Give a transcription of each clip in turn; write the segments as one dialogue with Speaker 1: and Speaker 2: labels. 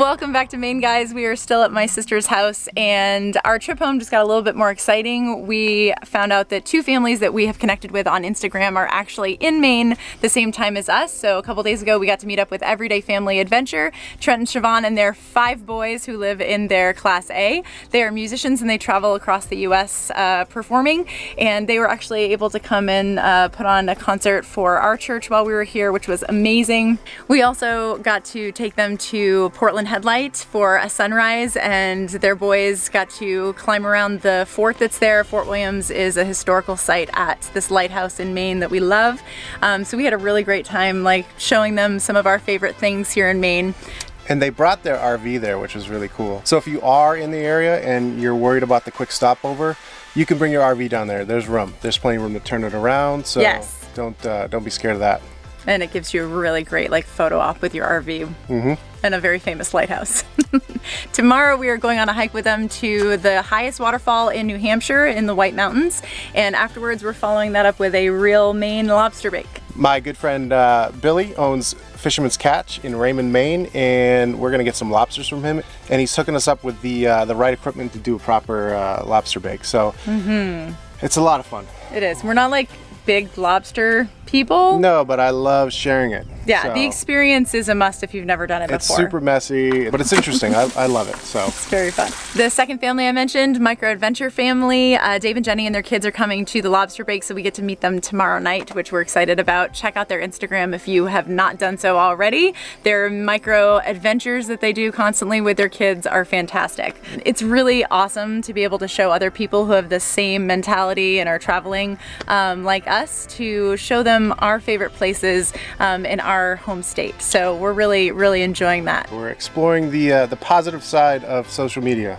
Speaker 1: Welcome back to Maine, guys. We are still at my sister's house, and our trip home just got a little bit more exciting. We found out that two families that we have connected with on Instagram are actually in Maine the same time as us. So a couple days ago, we got to meet up with Everyday Family Adventure, Trent and Siobhan, and their 5 boys who live in their Class A. They are musicians and they travel across the U.S. Performing, and they were actually able to come and put on a concert for our church while we were here, which was amazing. We also got to take them to Portland Headlight for a sunrise, and their boys got to climb around the fort that's there. Fort Williams is a historical site at this lighthouse in Maine that we love. So we had a really great time, like, showing them some of our favorite things here in Maine.
Speaker 2: And they brought their RV there, which was really cool. So if you are in the area and you're worried about the quick stopover, you can bring your RV down there. There's room. There's plenty of room to turn it around. So
Speaker 1: yes.
Speaker 2: Don't be scared of that.
Speaker 1: And it gives you a really great photo op with your RV and a very famous lighthouse. Tomorrow we are going on a hike with them to the highest waterfall in New Hampshire in the White Mountains, and afterwards we're following that up with a real Maine lobster bake. My good friend Billy owns Fisherman's Catch in Raymond, Maine, and we're gonna get some lobsters from him, and he's hooking us up with the right equipment to do a proper lobster bake. So it's a lot of fun. It is. We're not like big lobster people. No, but I love sharing it. Yeah, so the experience is a must if you've never done it before. It's super messy, but it's interesting. I love it. So it's very fun. The second family I mentioned, Micro Adventure family, Dave and Jenny and their kids are coming to the lobster bake, so we get to meet them tomorrow night, which we're excited about. Check out their Instagram if you have not done so already. Their micro adventures that they do constantly with their kids are fantastic. It's really awesome to be able to show other people who have the same mentality and are traveling like us, to show them our favorite places in our home state. So we're really enjoying that. We're exploring the positive side of social media.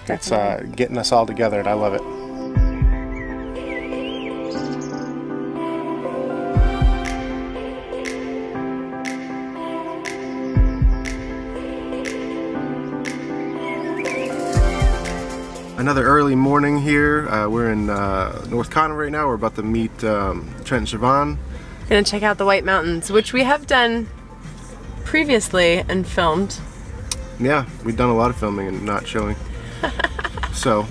Speaker 1: Definitely. It's getting us all together, and I love it. Another early morning here. We're in North Conway right now. We're about to meet Trent and Siobhan. Gonna check out the White Mountains, which we have done previously and filmed. Yeah, we've done a lot of filming and not showing. So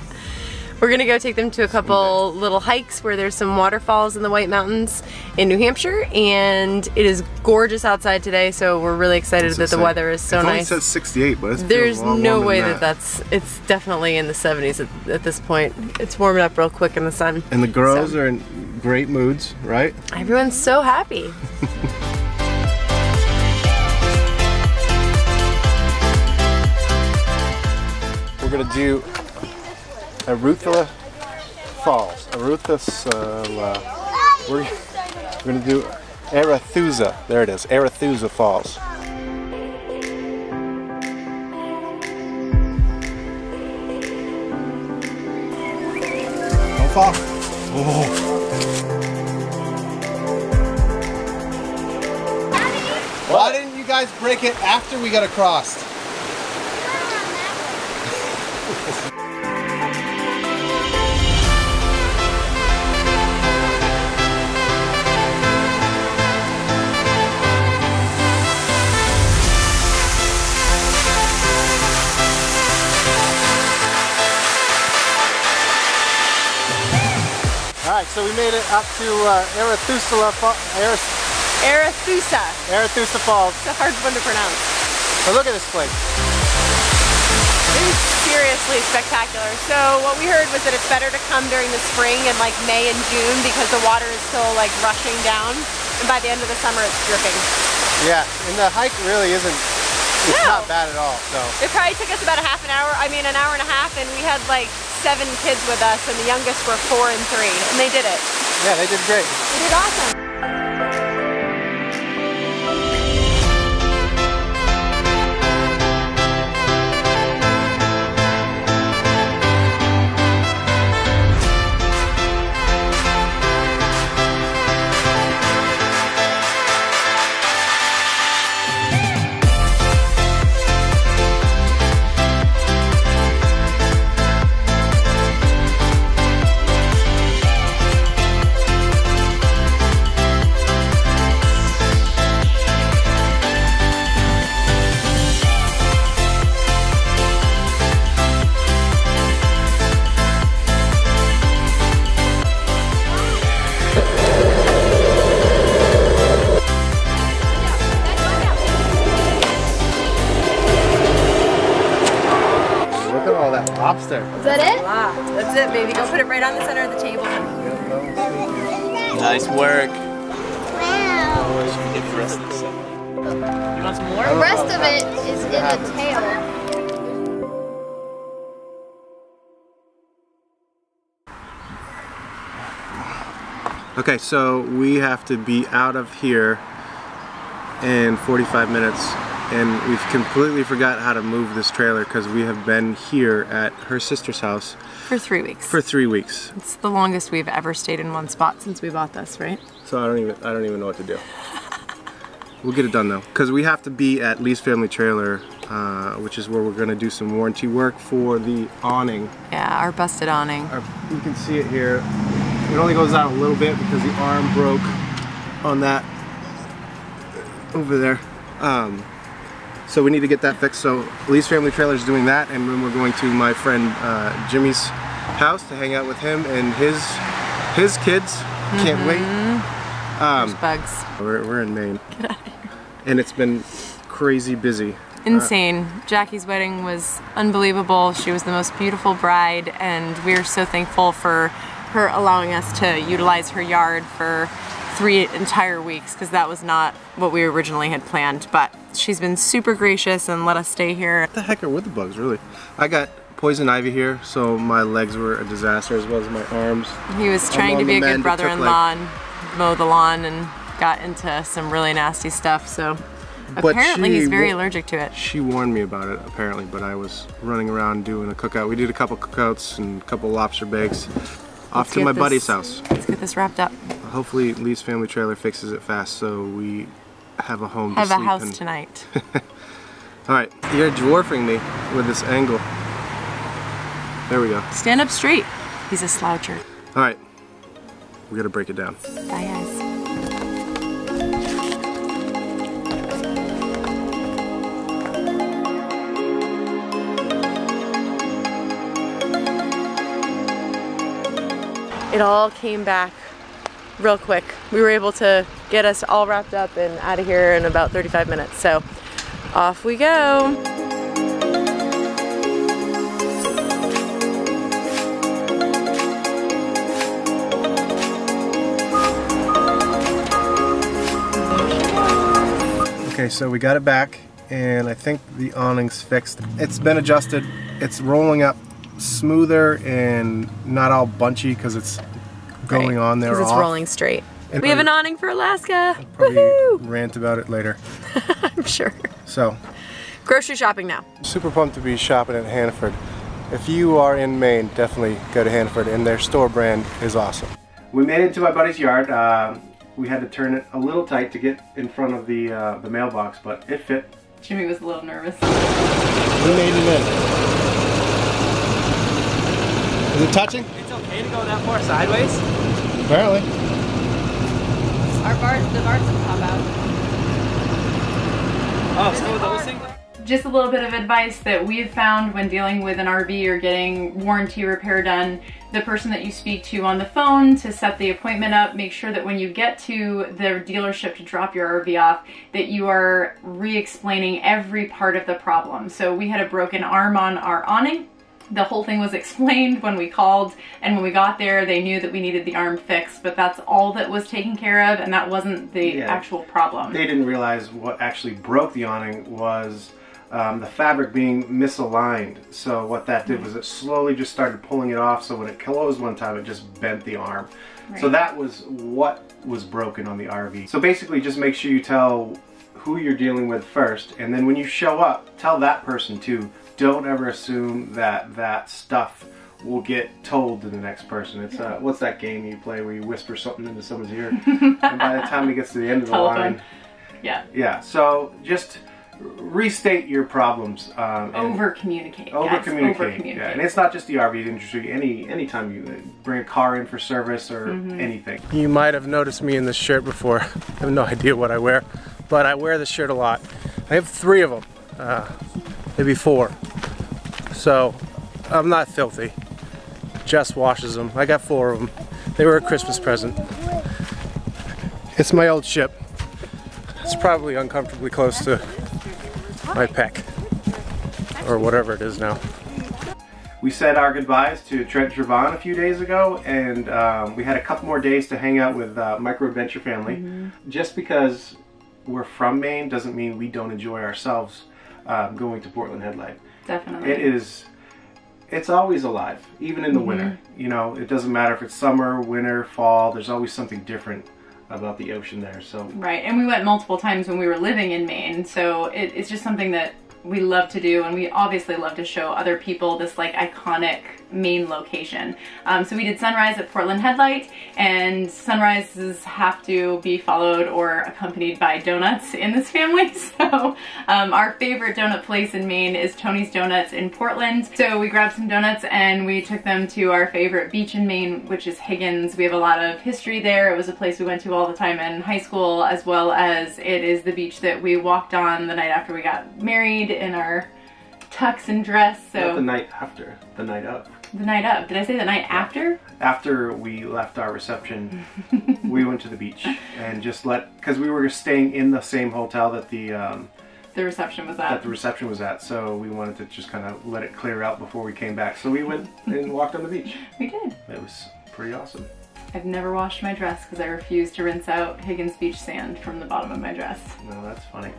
Speaker 1: we're gonna go take them to a couple little hikes where there's some waterfalls in the White Mountains in New Hampshire, and it is gorgeous outside today, so we're really excited that the weather is so nice. It only says 68, but there's no way that it's definitely in the 70s at this point. It's warming up real quick in the sun. And the girls are in great moods, right? Everyone's so happy. We're gonna do Arutha Falls. We're gonna do Arethusa. There it is, Arethusa Falls. Don't fall. Oh. Why didn't you guys break it after we got across? Alright, so we made it up to Arethusa Falls. It's a hard one to pronounce. But look at this place. It is seriously spectacular. So what we heard was that it's better to come during the spring in like May and June because the water is still like rushing down, and by the end of the summer it's dripping. Yeah, and the hike really isn't, it's not bad at all. So it probably took us about an hour and a half, and we had like 7 kids with us, and the youngest were 4 and 3, and they did it. Yeah, they did great. They did awesome.
Speaker 2: lobster.
Speaker 3: Is that it?
Speaker 1: That's it, baby. Go put it right on the center of the table.
Speaker 4: Nice work.
Speaker 3: Wow.
Speaker 4: Get the rest of this stuff. You want some more?
Speaker 3: The rest of it is in the tail.
Speaker 2: Okay, so we have to be out of here in 45 minutes, and we've completely forgot how to move this trailer because we have been here at her sister's house
Speaker 1: For 3 weeks.
Speaker 2: for 3 weeks.
Speaker 1: It's the longest we've ever stayed in one spot since we bought this, right?
Speaker 2: So I don't even know what to do. We'll get it done though, because we have to be at Lee's Family Trailer, which is where we're going to do some warranty work for the awning.
Speaker 1: Yeah, our busted awning.
Speaker 2: You can see it here. It only goes out a little bit because the arm broke on that over there. So we need to get that fixed. So Lee's Family Trailer is doing that, and then we're going to my friend Jimmy's house to hang out with him and his kids. Can't wait.
Speaker 1: There's bugs.
Speaker 2: We're in Maine. And it's been crazy busy.
Speaker 1: Insane. Jackie's wedding was unbelievable. She was the most beautiful bride, and we're so thankful for her allowing us to utilize her yard for 3 entire weeks, because that was not what we originally had planned. But she's been super gracious and let us stay here.
Speaker 2: What the heck are with the bugs, really? I got poison ivy here, so my legs were a disaster, as well as my arms.
Speaker 1: He was trying to be a good brother-in-law and mow the lawn and got into some really nasty stuff, so apparently he's very allergic to it.
Speaker 2: She warned me about it, apparently, but I was running around doing a cookout. We did a couple cookouts and a couple lobster bakes. Off to my buddy's house.
Speaker 1: Let's get this wrapped up.
Speaker 2: Hopefully Lee's Family Trailer fixes it fast so we have a home to sleep in.
Speaker 1: Have a house tonight.
Speaker 2: Alright, you're dwarfing me with this angle. There we go.
Speaker 1: Stand up straight. He's a sloucher.
Speaker 2: Alright, we gotta break it down.
Speaker 1: Bye guys. It all came back real quick. We were able to get us all wrapped up and out of here in about 35 minutes. So off we go.
Speaker 2: Okay, so we got it back, and I think the awning's fixed. It's been adjusted. It's rolling up smoother and not all bunchy because it's going on there.
Speaker 1: Because it's rolling straight. And we have an awning for Alaska.
Speaker 2: I'll probably rant about it later.
Speaker 1: I'm sure.
Speaker 2: So,
Speaker 1: grocery shopping now.
Speaker 2: Super pumped to be shopping at Hannaford. If you are in Maine, definitely go to Hannaford, and their store brand is awesome. We made it to my buddy's yard. We had to turn it a little tight to get in front of the mailbox, but it fit.
Speaker 1: Jimmy was a little nervous.
Speaker 2: We made it in. Is it touching?
Speaker 4: It's okay to go that far sideways?
Speaker 2: Apparently.
Speaker 1: The bars will pop out.
Speaker 4: Oh, so with those things?
Speaker 1: Just a little bit of advice that we've found when dealing with an RV or getting warranty repair done. The person that you speak to on the phone to set the appointment up, make sure that when you get to the dealership to drop your RV off, that you are re-explaining every part of the problem. So we had a broken arm on our awning. The whole thing was explained when we called, and when we got there they knew that we needed the arm fixed, but that's all that was taken care of, and that wasn't the actual problem.
Speaker 2: They didn't realize what actually broke the awning was the fabric being misaligned. So what that did was it slowly just started pulling it off, so when it closed one time it just bent the arm. Right. So that was what was broken on the RV. So basically just make sure you tell who you're dealing with first, and then when you show up, tell that person too. Don't ever assume that that stuff will get told to the next person. It's what's that game you play where you whisper something into someone's ear, and by the time it gets to the end of the line, yeah. So just restate your problems.
Speaker 1: Over communicate.
Speaker 2: Over communicate. Yeah, and it's not just the RV industry. Anytime you bring a car in for service or anything. You might have noticed me in this shirt before. I have no idea what I wear, but I wear this shirt a lot. I have 3 of them. Maybe 4. So I'm not filthy. Jess washes them. I got 4 of them. They were a Christmas present. It's my old ship. It's probably uncomfortably close to my pec, or whatever it is now. we said our goodbyes to Trent Trevon a few days ago, and we had a couple more days to hang out with Micro Adventure family. Just because we're from Maine doesn't mean we don't enjoy ourselves going to Portland Headlight.
Speaker 1: Definitely.
Speaker 2: It's always alive, even in the winter. You know, it doesn't matter if it's summer, winter, fall, there's always something different about the ocean there. So
Speaker 1: right, and we went multiple times when we were living in Maine, so it's just something that we love to do, and we obviously love to show other people this like iconic Maine location. So we did sunrise at Portland Headlight, and sunrises have to be followed or accompanied by donuts in this family. So our favorite donut place in Maine is Tony's Donuts in Portland. So we grabbed some donuts and we took them to our favorite beach in Maine, which is Higgins. We have a lot of history there. It was a place we went to all the time in high school, as well as it is the beach that we walked on the night after we got married in our tux and dress. So
Speaker 2: not the night after, the night of.
Speaker 1: The night of. Did I say the night after?
Speaker 2: After we left our reception, we went to the beach and just because we were staying in the same hotel that the
Speaker 1: reception was at.
Speaker 2: So we wanted to just kind of let it clear out before we came back. So we went and walked on the beach.
Speaker 1: We did.
Speaker 2: It was pretty awesome.
Speaker 1: I've never washed my dress because I refuse to rinse out Higgins beach sand from the bottom of my dress.
Speaker 2: No, that's funny.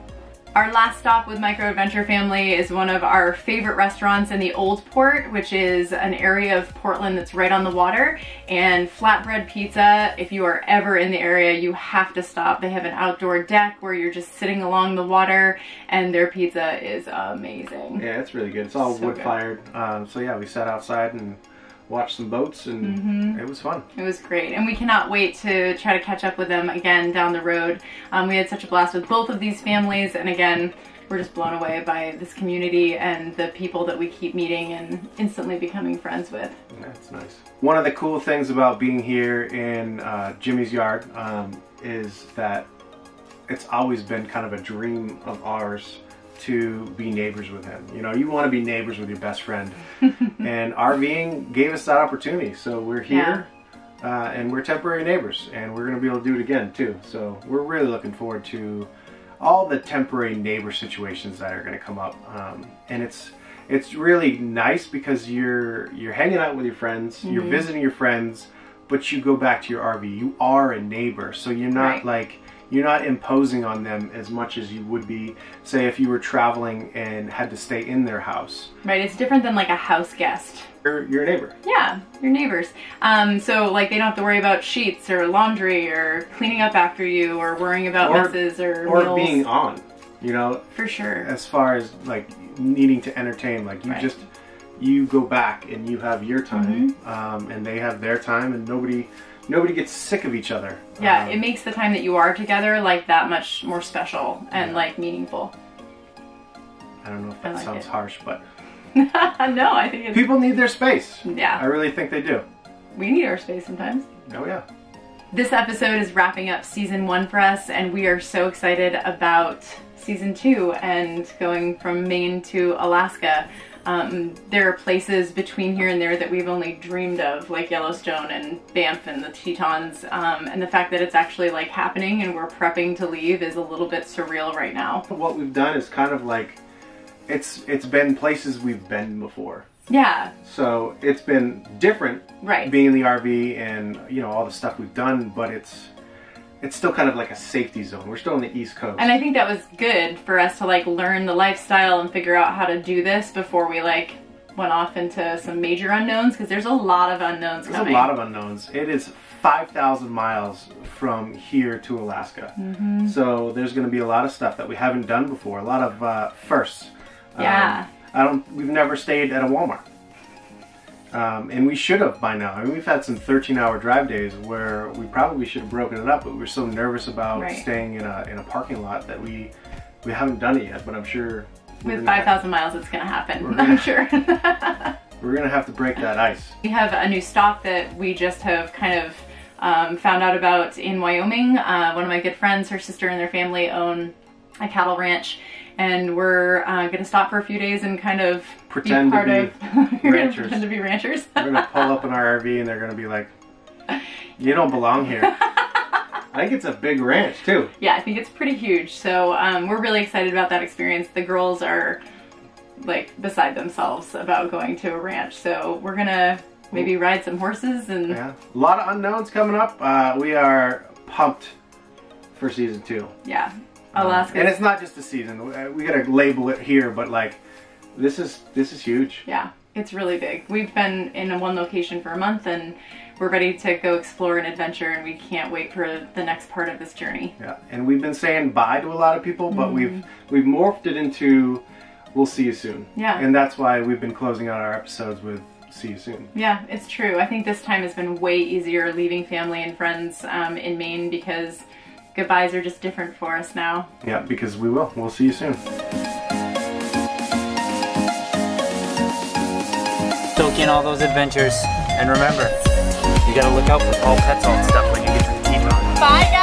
Speaker 1: Our last stop with Micro Adventure family is one of our favorite restaurants in the Old Port, which is an area of Portland that's right on the water. And Flatbread Pizza, if you are ever in the area, you have to stop. They have an outdoor deck where you're just sitting along the water, and their pizza is amazing.
Speaker 2: Yeah, it's really good. It's all wood fired. So yeah, we sat outside and watched some boats, and it was fun. It
Speaker 1: was great, and we cannot wait to try to catch up with them again down the road. We had such a blast with both of these families, and again, we're just blown away by this community and the people that we keep meeting and instantly becoming friends with.
Speaker 2: That's nice. One of the cool things about being here in Jimmy's yard is that it's always been kind of a dream of ours to be neighbors with him. You know, you want to be neighbors with your best friend. And RVing gave us that opportunity. So we're here and we're temporary neighbors, and we're going to be able to do it again too. So we're really looking forward to all the temporary neighbor situations that are going to come up. And it's really nice because you're hanging out with your friends, you're visiting your friends, but you go back to your RV. You are a neighbor, so you're not you're not imposing on them as much as you would be, say, if you were traveling and had to stay in their house.
Speaker 1: Right, it's different than like a house guest.
Speaker 2: You're a neighbor.
Speaker 1: Yeah, you're neighbors. So like they don't have to worry about sheets or laundry or cleaning up after you or worrying about messes or meals.
Speaker 2: Being on, you know. For sure. As far as like needing to entertain, like you you go back and you have your time, and they have their time, and nobody gets sick of each other.
Speaker 1: Yeah, it makes the time that you are together like that much more special and like meaningful.
Speaker 2: I don't know if that sounds harsh, but
Speaker 1: no, I think it's...
Speaker 2: people need their space.
Speaker 1: Yeah.
Speaker 2: I really think they do.
Speaker 1: We need our space sometimes.
Speaker 2: Oh yeah.
Speaker 1: This episode is wrapping up season 1 for us, and we are so excited about season 2 and going from Maine to Alaska. There are places between here and there that we've only dreamed of, like Yellowstone and Banff and the Tetons, and the fact that it's actually like happening and we're prepping to leave is a little bit surreal right now.
Speaker 2: What we've done is kind of like, it's been places we've been before.
Speaker 1: Yeah.
Speaker 2: So it's been different,
Speaker 1: right,
Speaker 2: being in the RV and, you know, all the stuff we've done, but it's still kind of like a safety zone. We're still on the East Coast.
Speaker 1: And I think that was good for us to like learn the lifestyle and figure out how to do this before we like went off into some major unknowns, because there's a lot of unknowns coming.
Speaker 2: There's a lot of unknowns. It is 5,000 miles from here to Alaska. So there's going to be a lot of stuff that we haven't done before. A lot of firsts.
Speaker 1: Yeah.
Speaker 2: We've never stayed at a Walmart. And we should have by now. I mean, we've had some 13-hour drive days where we probably should have broken it up, but we were so nervous about staying in a parking lot that we haven't done it yet, but I'm sure...
Speaker 1: With 5,000 miles, it's going to happen, I'm sure.
Speaker 2: We're going to have to break that ice.
Speaker 1: We have a new stock that we just have kind of found out about in Wyoming. One of my good friends, her sister and their family own a cattle ranch, and we're going to stop for a few days and kind of
Speaker 2: pretend to be ranchers.
Speaker 1: Pretend to be ranchers.
Speaker 2: We're going to pull up in our RV and they're going to be like, you don't belong here. I think it's a big ranch too.
Speaker 1: Yeah, I think it's pretty huge. So we're really excited about that experience. The girls are like beside themselves about going to a ranch. So we're gonna maybe ride some horses and
Speaker 2: yeah, a lot of unknowns coming up. We are pumped for season 2.
Speaker 1: Yeah, Alaska.
Speaker 2: And it's not just a season. We gotta label it here, but like this is huge.
Speaker 1: Yeah, it's really big. We've been in one location for a month and we're ready to go explore an adventure, and we can't wait for the next part of this journey.
Speaker 2: Yeah, and we've been saying bye to a lot of people, but we've morphed it into we'll see you soon.
Speaker 1: Yeah.
Speaker 2: And that's why we've been closing out our episodes with see you soon.
Speaker 1: Yeah, it's true. I think this time has been way easier leaving family and friends in Maine, because goodbyes are just different for us now.
Speaker 2: Yeah, because we'll see you soon.
Speaker 4: Soak in all those adventures, and remember, you gotta look out for all pet salt stuff when you get your teeth on.
Speaker 1: Bye, guys.